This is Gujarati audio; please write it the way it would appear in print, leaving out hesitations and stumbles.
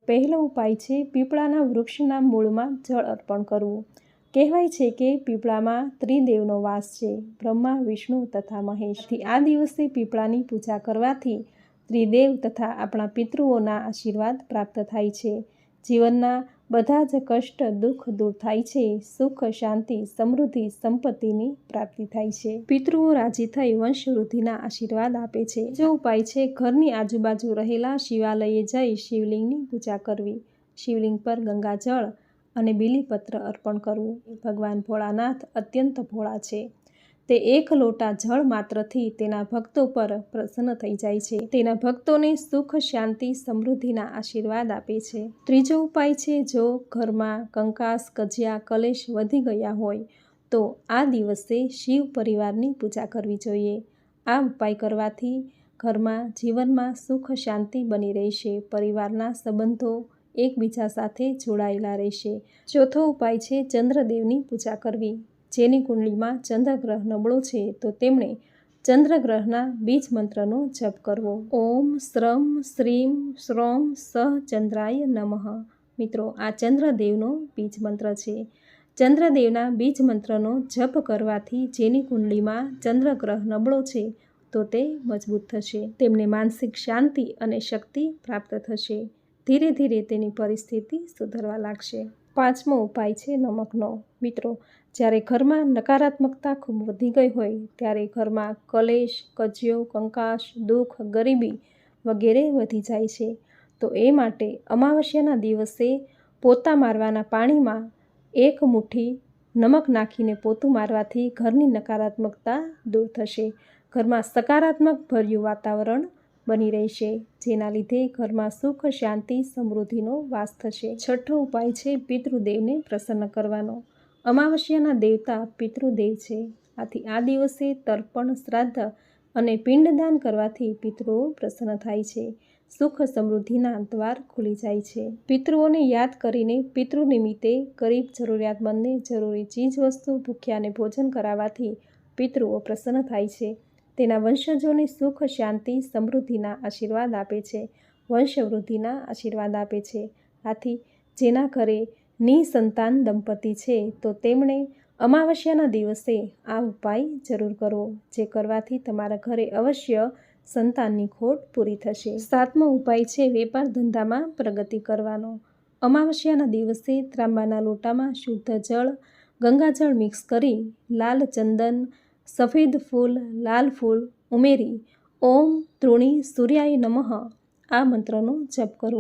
પહેલો ઉપાય છે પીપળાના વૃક્ષના મૂળમાં જળ અર્પણ કરવું. કહેવાય છે કે પીપળામાં ત્રિદેવનો વાસ છે, બ્રહ્મા, વિષ્ણુ તથા મહેશ. આ દિવસે પીપળાની પૂજા કરવાથી ત્રિદેવ તથા આપણા પિતૃઓના આશીર્વાદ પ્રાપ્ત થાય છે. જીવનના બધા જ કષ્ટ દુઃખ દૂર થાય છે. સુખ, શાંતિ, સમૃદ્ધિ, સંપત્તિની પ્રાપ્તિ થાય છે. પિતૃઓ રાજી થઈ વંશવૃદ્ધિના આશીર્વાદ આપે છે. બીજો ઉપાય છે ઘરની આજુબાજુ રહેલા શિવાલયે જઈ શિવલિંગની પૂજા કરવી. શિવલિંગ પર ગંગાજળ અને બીલીપત્ર અર્પણ કરવું. ભગવાન ભોળાનાથ અત્યંત ભોળા છે. તે એક લોટા જળ માત્રથી તેના ભક્તો પર પ્રસન્ન થઈ જાય છે. તેના ભક્તોને સુખ, શાંતિ, સમૃદ્ધિના આશીર્વાદ આપે છે. ત્રીજો ઉપાય છે જો ઘરમાં કંકાસ, કજિયા, કલેશ વધી ગયા હોય તો આ દિવસે શિવ પરિવારની પૂજા કરવી જોઈએ. આ ઉપાય કરવાથી ઘરમાં જીવનમાં સુખ, શાંતિ બની રહેશે. પરિવારના સંબંધો એકબીજા સાથે જોડાયેલા રહેશે. ચોથો ઉપાય છે ચંદ્રદેવની પૂજા કરવી. જેની કુંડલીમાં ચંદ્રગ્રહ નબળો છે તો તેમણે ચંદ્રગ્રહના બીજ મંત્રનો જપ કરવો. ઓમ શ્રમ શ્રીમ શ્રોમ સહ ચંદ્રાય નમઃ. મિત્રો, આ ચંદ્રદેવનો બીજ મંત્ર છે. ચંદ્રદેવના બીજ મંત્રનો જપ કરવાથી જેની કુંડલીમાં ચંદ્રગ્રહ નબળો છે તો તે મજબૂત થશે. તેમને માનસિક શાંતિ અને શક્તિ પ્રાપ્ત થશે. ધીરે ધીરે તેની પરિસ્થિતિ સુધરવા લાગશે. પાંચમો ઉપાય છે નમકનો. મિત્રો, જ્યારે ઘરમાં નકારાત્મકતા ખૂબ વધી ગઈ હોય ત્યારે ઘરમાં કલેશ, કજિયો, કંકાસ, દુઃખ, ગરીબી વગેરે વધી જાય છે. તો એ માટે અમાવસ્યાના દિવસે પોતા મારવાના પાણીમાં એક મુઠ્ઠી નમક નાખીને પોતું મારવાથી ઘરની નકારાત્મકતા દૂર થશે. ઘરમાં સકારાત્મક ભર્યું વાતાવરણ બની રહેશે, જેના લીધે ઘરમાં સુખ, શાંતિ, સમૃદ્ધિનો વાસ થશે. છઠ્ઠો ઉપાય છે પિતૃદેવને પ્રસન્ન કરવાનો. અમાવસ્યાના દેવતા પિતૃદેવ છે. આથી આ દિવસે તર્પણ, શ્રાદ્ધ અને પિંડદાન કરવાથી પિતૃઓ પ્રસન્ન થાય છે. સુખ, સમૃદ્ધિના દ્વાર ખુલી જાય છે. પિતૃઓને યાદ કરીને પિતૃ નિમિત્તે ગરીબ જરૂરિયાતમંદને જરૂરી ચીજવસ્તુ, ભૂખ્યાને ભોજન કરાવવાથી પિતૃઓ પ્રસન્ન થાય છે. તેના વંશજોને સુખ, શાંતિ, સમૃદ્ધિના આશીર્વાદ આપે છે. વંશવૃદ્ધિના આશીર્વાદ આપે છે. આથી જેના ઘરે નિસંતાન દંપતી છે તો તેમણે અમાવસ્યાના દિવસે આ ઉપાય જરૂર કરવો, જે કરવાથી તમારા ઘરે અવશ્ય સંતાનની ખોટ પૂરી થશે. સાતમો ઉપાય છે વેપાર ધંધામાં પ્રગતિ કરવાનો. અમાવસ્યાના દિવસે ત્રાંબાના લોટામાં શુદ્ધ જળ, ગંગાજળ મિક્સ કરી લાલ ચંદન, સફેદ ફૂલ, લાલ ફૂલ ઉમેરી ઓમ તૃણી સૂર્યાય નમઃ આ મંત્રનો જપ કરવો.